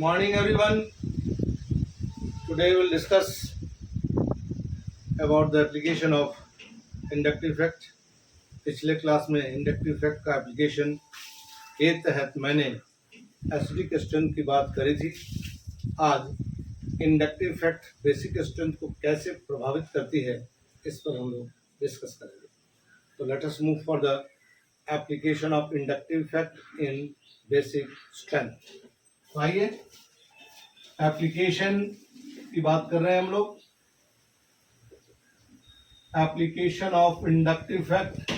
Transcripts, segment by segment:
Morning everyone. Today we'll discuss about the application of inductive effect. पिछले class में inductive effect का application के तहत मैंने एसिडिक स्ट्रेंथ की बात करी थी। आज इंडक्टिव इफेक्ट बेसिक स्ट्रेंथ को कैसे प्रभावित करती है इस पर हम लोग डिस्कस करेंगे। तो let us move for the application of inductive effect in basic strength. तो आइए एप्लीकेशन की बात कर रहे हैं हम लोग। Application of inductive effect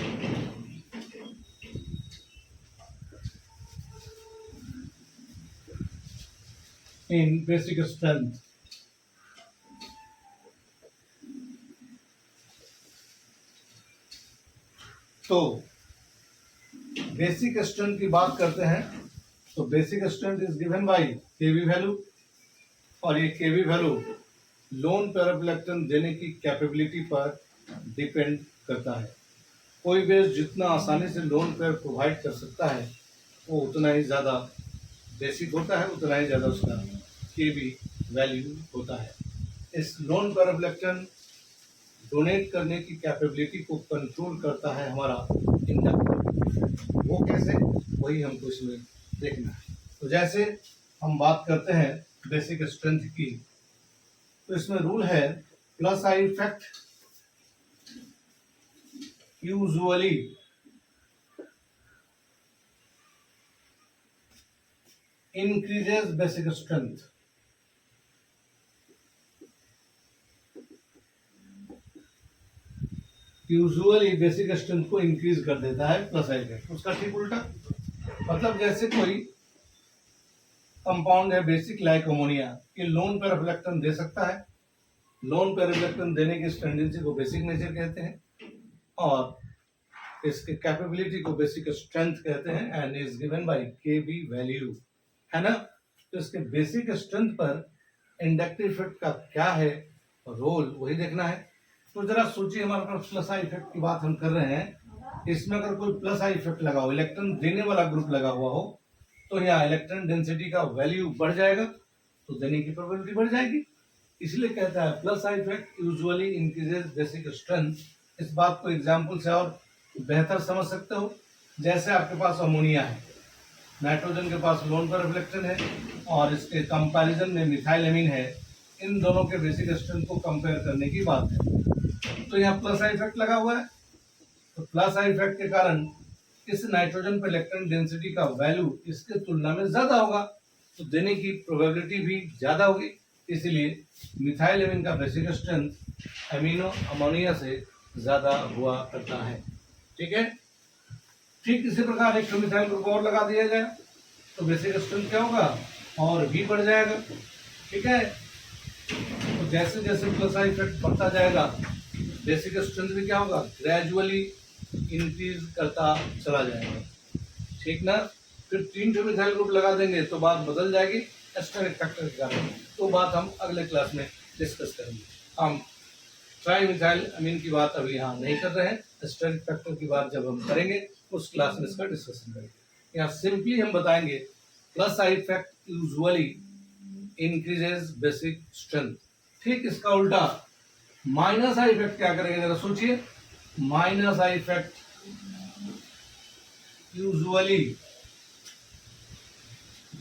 in basic strength. तो बेसिक स्ट्रेंथ की बात करते हैं तो basic strength is given by KV value, और ये KV value lone pair of electron देने की कैपेबिलिटी पर डिपेंड करता है। कोई बेस जितना आसानी से लोन पेयर प्रोवाइड कर सकता है वो उतना ही ज़्यादा बेसिक होता है, उतना ही ज़्यादा उसका केवी वैल्यू होता है। इस loan pair of electron donate करने की कैपेबिलिटी को कंट्रोल करता है हमारा इंडक्टर। वो कैसे, वही हमको इसमें देखना है। तो जैसे हम बात करते हैं बेसिक स्ट्रेंथ की, तो इसमें रूल है plus I effect usually increases basic strength. Usually basic strength को इंक्रीज कर देता है प्लस आई इफेक्ट। उसका ठीक उल्टा, मतलब जैसे कोई कंपाउंड है बेसिक लाइक अमोनिया, ये लोन पेयर ऑफ इलेक्ट्रॉन दे सकता है। लोन पेयर ऑफ इलेक्ट्रॉन देने की टेंडेंसी को बेसिक नेचर कहते हैं, और इसके कैपेबिलिटी को बेसिक स्ट्रेंथ कहते हैं, and is given bye KB value, है ना। तो इसके बेसिक स्ट्रेंथ पर इंडक्टिव इफेक्ट का क्या है रोल, वही देखना है। तो जरा सोचिए, हमारे पास प्लस आई इफेक्ट की बात हम कर रहे हैं। इसमें अगर कोई प्लस आई इफेक्ट लगा हो, इलेक्ट्रॉन देने वाला ग्रुप लगा हुआ हो, तो यहाँ इलेक्ट्रॉन डेंसिटी का वैल्यू बढ़ जाएगा, तो देने की प्रोबेबिलिटी बढ़ जाएगी। इसलिए कहता है plus I effect usually increases basic strength. इस बात को एग्जांपल से और बेहतर समझ सकते हो। जैसे आपके पास अमोनिया है, नाइट्रोजन के पास लोन पेयर ऑफ इलेक्ट्रॉन है, और इसके कंपैरिजन में मिथाइल एमीन है। इन दोनों के बेसिक स्ट्रेंथ को कंपेयर करने की बात है। तो यहाँ प्लस आई इफेक्ट लगा हुआ है, तो प्लस आई इफेक्ट के कारण इस नाइट्रोजन पर इलेक्ट्रॉन डेंसिटी का वैल्यू इसके तुलना में ज्यादा होगा, तो देने की प्रोबेबिलिटी भी ज्यादा होगी। इसीलिए मिथाइल एमीन का बेसिक स्ट्रेंथ अमीनो अमोनिया से ज्यादा हुआ करता है। ठीक है। ठीक इसी प्रकार एक मिथाइल ग्रुप और लगा दिया जाए तो बेसिक स्ट्रेंथ क्या होगा, और भी बढ़ जाएगा। ठीक है। तो जैसे जैसे प्लस आई इफेक्ट बढ़ता जाएगा, बेसिक स्ट्रेंथ भी क्या होगा, ग्रेजुअली इंक्रीज करता चला जाएगा। ठीक ना। फिर 3 मिथाइल ग्रुप लगा देंगे तो बात बदल जाएगी एस्टेरिक फैक्टर के कारण। तो बात हम अगले क्लास में डिस्कस करेंगे। हम ट्राई मिथाइल अमीन की बात अभी यहाँ नहीं कर रहे हैं, एस्टेरिक फैक्टर की बात जब हम करेंगे उस क्लास में इसका डिस्कशन करेंगे। यहाँ सिंपली हम बताएंगे plus I effect usually increases basic strength. ठीक इसका उल्टा माइनस आई इफेक्ट क्या करेंगे, जरा सोचिए। Minus I effect usually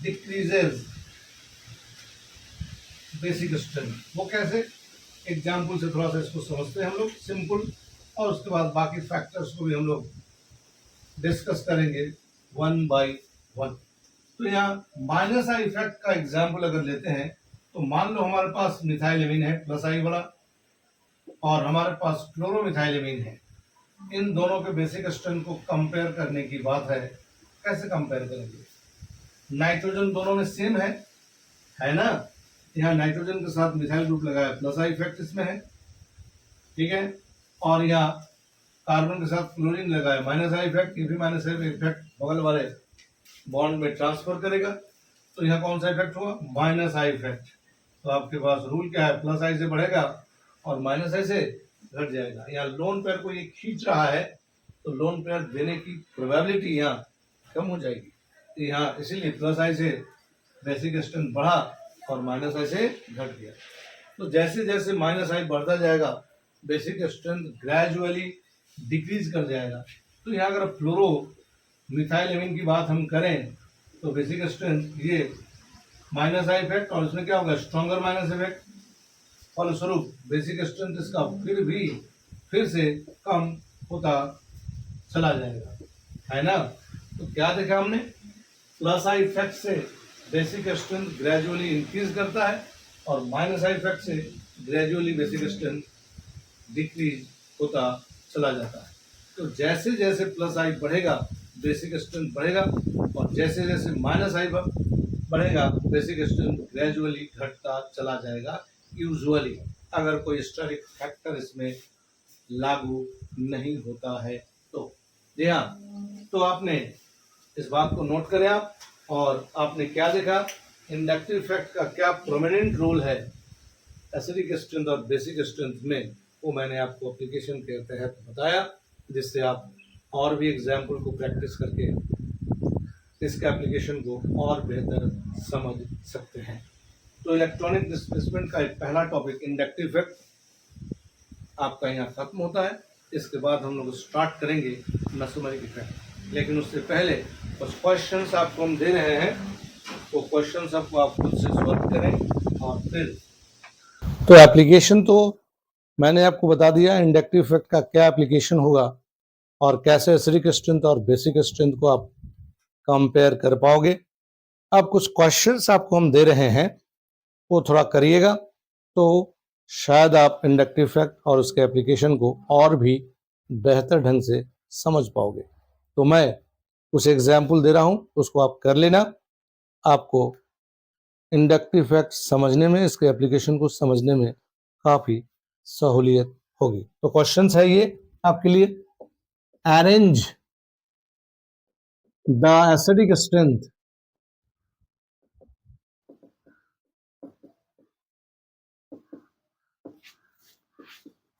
decreases basic strength. वो कैसे, एग्जाम्पल से थोड़ा सा इसको समझते हैं हम लोग सिंपल, और उसके बाद बाकी फैक्टर्स को भी हम लोग डिस्कस करेंगे वन बाय वन। तो यहाँ माइनस आई इफेक्ट का एग्जाम्पल अगर लेते हैं, तो मान लो हमारे पास मिथाइल एमीन है प्लस आई वाला, और हमारे पास क्लोरोमिथाइल एमीन है। इन दोनों के बेसिक स्ट्रेंथ को कंपेयर करने की बात है। कैसे कंपेयर करेंगे, नाइट्रोजन दोनों में सेम है ना। यहाँ नाइट्रोजन के साथ मिथाइल ग्रुप लगाया, प्लस आई इफेक्ट इसमें है। ठीक है। और यहाँ कार्बन के साथ क्लोरीन लगाया, माइनस आई इफेक्ट। ये भी माइनस आई इफेक्ट बगल वाले बॉन्ड में ट्रांसफर करेगा, तो यहाँ कौन सा इफेक्ट हुआ, माइनस आई इफेक्ट। तो आपके पास रूल क्या है, प्लस आई से बढ़ेगा और माइनस आई से घट जाएगा। यहाँ लोन पेयर को ये खींच रहा है, तो लोन पेयर देने की प्रोबेबिलिटी यहाँ कम हो जाएगी। तो यहाँ इसीलिए प्लस आई से बेसिक स्ट्रेंथ बढ़ा और माइनस आई से घट गया। तो जैसे जैसे माइनस आई बढ़ता जाएगा बेसिक स्ट्रेंथ ग्रेजुअली डिक्रीज कर जाएगा। तो यहाँ अगर फ्लोरो मिथाइल एमीन की बात हम करें तो बेसिक स्ट्रेंथ ये माइनस आई इफेक्ट और इसमें क्या होगा स्ट्रॉन्गर माइनस इफेक्ट, फलस्वरूप बेसिक स्ट्रेंथ इसका फिर से कम होता चला जाएगा, है ना। तो क्या देखा हमने, प्लस आई इफेक्ट से बेसिक स्ट्रेंथ ग्रेजुअली इंक्रीज करता है और माइनस आई इफेक्ट से ग्रेजुअली बेसिक स्ट्रेंथ डिक्रीज होता चला जाता है। तो जैसे जैसे प्लस आई बढ़ेगा बेसिक स्ट्रेंथ बढ़ेगा और जैसे जैसे माइनस आई बढ़ेगा बेसिक स्ट्रेंथ ग्रेजुअली घटता चला जाएगा, यूजुअली अगर कोई स्टेरिक फैक्टर इसमें लागू नहीं होता है तो। जी हाँ, तो आपने इस बात को नोट करें आप, और आपने क्या देखा, इंडक्टिव इफेक्ट का क्या प्रोमिनेंट रोल है एसिडिक स्ट्रेंथ और बेसिक स्ट्रेंथ में, वो मैंने आपको एप्लीकेशन के तहत बताया, जिससे आप और भी एग्जाम्पल को प्रैक्टिस करके इसके एप्लीकेशन को और बेहतर समझ सकते हैं। तो इलेक्ट्रॉनिक डिस्प्लेसमेंट का एक पहला टॉपिक इंडक्टिव इफेक्ट आपका यहाँ खत्म होता है। इसके बाद हम लोग स्टार्ट करेंगे मेसोमेरिक इफेक्ट, लेकिन उससे पहले कुछ क्वेश्चंस आपको हम दे रहे हैं, वो क्वेश्चंस आपको आप खुद से सॉल्व करें और फिर। तो एप्लीकेशन तो मैंने आपको बता दिया इंडक्टिव इफेक्ट का क्या एप्लीकेशन होगा और कैसे एसिडिक स्ट्रेंथ और बेसिक स्ट्रेंथ को आप कंपेयर कर पाओगे। अब कुछ क्वेश्चंस आपको हम दे रहे हैं, वो थोड़ा करिएगा तो शायद आप इंडक्टिव इफेक्ट और उसके एप्लीकेशन को और भी बेहतर ढंग से समझ पाओगे। तो मैं कुछ एग्जाम्पल दे रहा हूँ, उसको आप कर लेना, आपको इंडक्टिव इफेक्ट समझने में, इसके एप्लीकेशन को समझने में काफ़ी सहूलियत होगी। तो क्वेश्चन है ये आपके लिए, arrange the acidic strength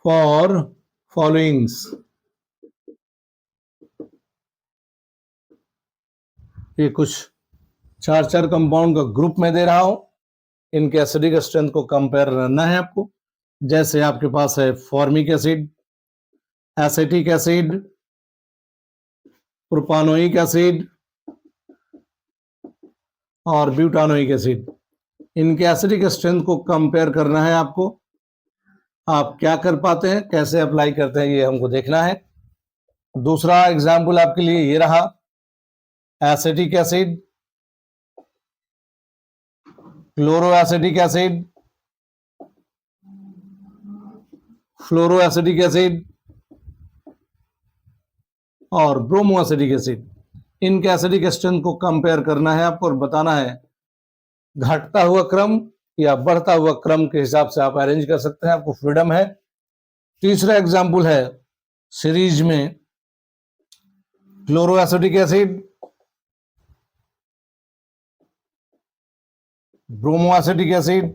for followings. ये कुछ चार कंपाउंड का ग्रुप में दे रहा हूं, इनके एसिडिक स्ट्रेंथ को कंपेयर करना है आपको। जैसे आपके पास है formic acid, acetic acid, propanoic acid और ब्यूटानोइक एसिड। इनके एसिडिक स्ट्रेंथ को कंपेयर करना है आपको। आप क्या कर पाते हैं, कैसे अप्लाई करते हैं, ये हमको देखना है। दूसरा एग्जाम्पल आपके लिए ये रहा, acetic acid, chloro acetic acid, fluoro acetic acid और ब्रोमो एसिटिक एसिड। इनके एसिडिक स्ट्रेंथ को कंपेयर करना है आपको और बताना है घटता हुआ क्रम या बढ़ता हुआ क्रम के हिसाब से आप अरेंज कर सकते हैं, आपको फ्रीडम है। तीसरा एग्जाम्पल है सीरीज में chloro acetic acid, bromo acetic acid,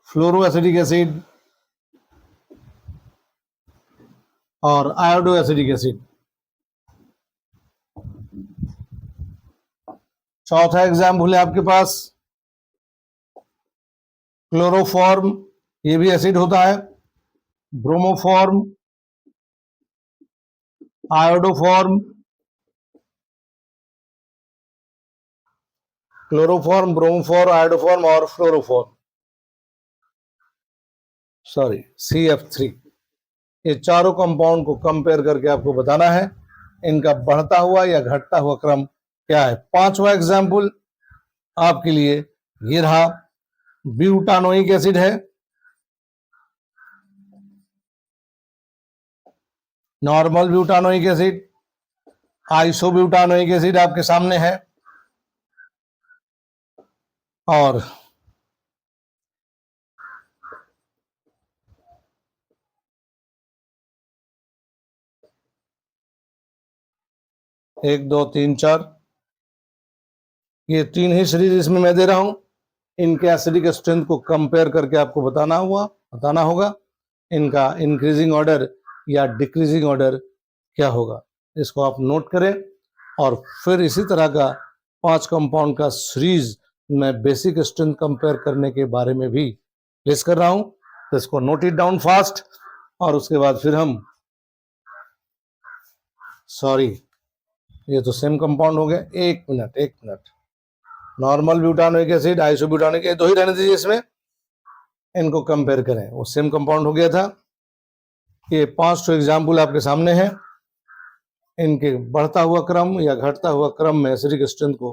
fluoro acetic acid और आयोडो एसिटिक एसिड। चौथा एग्जाम्पल है आपके पास क्लोरोफॉर्म, ये भी एसिड होता है, bromoform, iodoform, chloroform, bromoform, iodoform और फ्लोरोफॉर्म, सॉरी CF3। ये चारों कंपाउंड को कंपेयर करके आपको बताना है इनका बढ़ता हुआ या घटता हुआ क्रम क्या है। पांचवा एग्जाम्पल आपके लिए ये रहा, ब्यूटानोइक एसिड है, normal butanoic acid, isobutanoic acid आपके सामने है और एक दो तीन चार, ये तीन ही सीरीज इसमें मैं दे रहा हूं। इनके एसिडिक स्ट्रेंथ को कंपेयर करके आपको बताना होगा इनका इंक्रीजिंग ऑर्डर या डिक्रीजिंग ऑर्डर क्या होगा। इसको आप नोट करें और फिर इसी तरह का 5 कंपाउंड का सीरीज मैं बेसिक स्ट्रेंथ कंपेयर करने के बारे में भी प्लेस कर रहा हूं, तो इसको नोट इट डाउन फास्ट। और उसके बाद फिर हम ये तो सेम कंपाउंड हो गया। एक minute, normal butanoic acid, isobutanoic acid, दो ही रहने दीजिए इसमें, इनको कंपेयर करें, वो सेम कंपाउंड हो गया था। ये 5 एग्जाम्पल आपके सामने हैं। इनके बढ़ता हुआ क्रम या घटता हुआ क्रम में एसिडिक स्ट्रेंथ को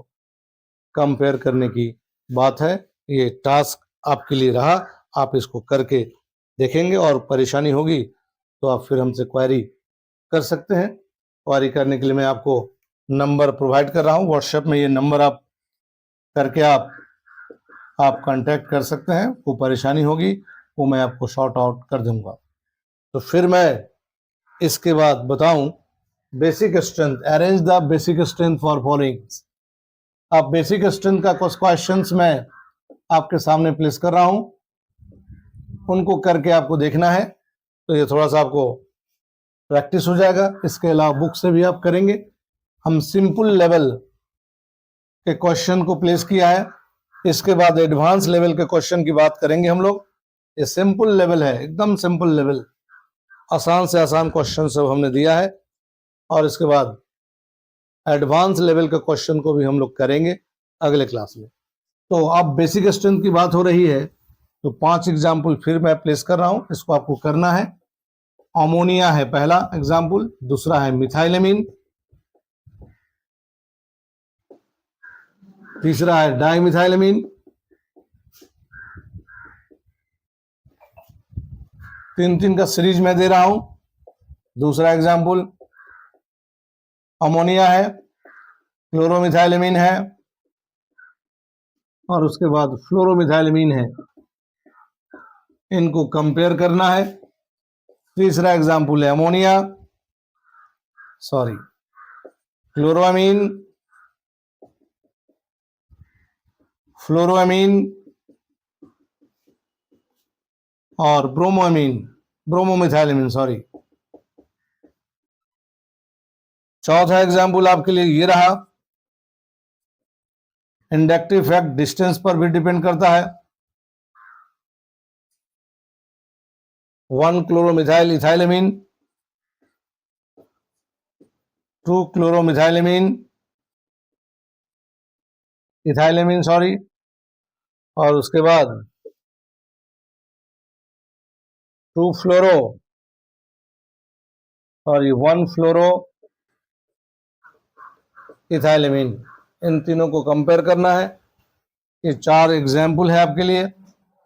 कंपेयर करने की बात है। ये टास्क आपके लिए रहा, आप इसको करके देखेंगे और परेशानी होगी तो आप फिर हमसे क्वेरी कर सकते हैं। क्वेरी करने के लिए मैं आपको नंबर प्रोवाइड कर रहा हूँ व्हाट्सएप में, ये नंबर आप करके आप कांटेक्ट कर सकते हैं। वो परेशानी होगी वो मैं आपको शॉर्ट आउट कर दूंगा। तो फिर मैं इसके बाद बताऊं basic strength, arrange the basic strength for following. अब बेसिक स्ट्रेंथ का कुछ क्वेश्चंस मैं आपके सामने प्लेस कर रहा हूं, उनको करके आपको देखना है, तो ये थोड़ा सा आपको प्रैक्टिस हो जाएगा। इसके अलावा बुक से भी आप करेंगे। हम सिंपल लेवल के क्वेश्चन को प्लेस किया है, इसके बाद एडवांस लेवल के क्वेश्चन की बात करेंगे हम लोग। ये सिंपल लेवल है, एकदम सिंपल लेवल, आसान से आसान क्वेश्चन सब हमने दिया है। और इसके बाद एडवांस लेवल के क्वेश्चन को भी हम लोग करेंगे अगले क्लास में। तो अब बेसिक स्ट्रेंथ की बात हो रही है, तो 5 एग्जाम्पल फिर मैं प्लेस कर रहा हूं, इसको आपको करना है। अमोनिया है पहला एग्जाम्पल, दूसरा है मिथाइलेमिन, तीसरा है डाइमिथाइलेमिन, तीन का सीरीज में दे रहा हूं। दूसरा एग्जाम्पल अमोनिया है, क्लोरोमिथाइलेमिन है, और उसके बाद फ्लोरोमिथाइलेमिन है, इनको कंपेयर करना है। तीसरा एग्जाम्पल है अमोनिया, क्लोरोअमीन, फ्लोरोअमीन और ब्रोमोमिथाइलेमिन। चौथा एग्जाम्पल आपके लिए ये रहा। इंडक्टिव इफेक्ट डिस्टेंस पर भी डिपेंड करता है। 1 क्लोरोमिथाइल इथाइलेमिन, 2 क्लोरोमिथाइलेमिन इथाइलेमिन और उसके बाद 2 फ्लोरो और ये 1 फ्लोरो इथाइलेमिन, इन तीनों को कंपेयर करना है। ये 4 एग्जाम्पल है आपके लिए,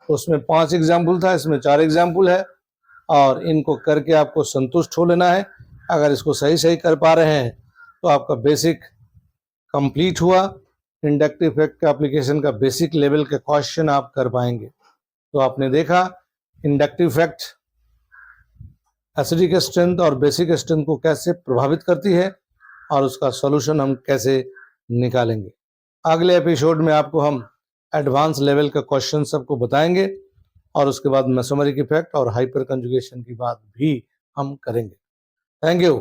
उसमें 5 एग्जाम्पल था, इसमें 4 एग्जाम्पल है, और इनको करके आपको संतुष्ट हो लेना है। अगर इसको सही कर पा रहे हैं तो आपका बेसिक कंप्लीट हुआ। इंडक्टिव इफेक्ट का एप्लीकेशन का बेसिक लेवल के क्वेश्चन आप कर पाएंगे। तो आपने देखा इंडक्टिव इफेक्ट एसिडिक स्ट्रेंथ और बेसिक स्ट्रेंथ को कैसे प्रभावित करती है और उसका सॉल्यूशन हम कैसे निकालेंगे। अगले एपिसोड में आपको हम एडवांस लेवल का क्वेश्चन सबको बताएंगे और उसके बाद मेसोमेरिक इफेक्ट और हाइपर कंजुगेशन की बात भी हम करेंगे। Thank you.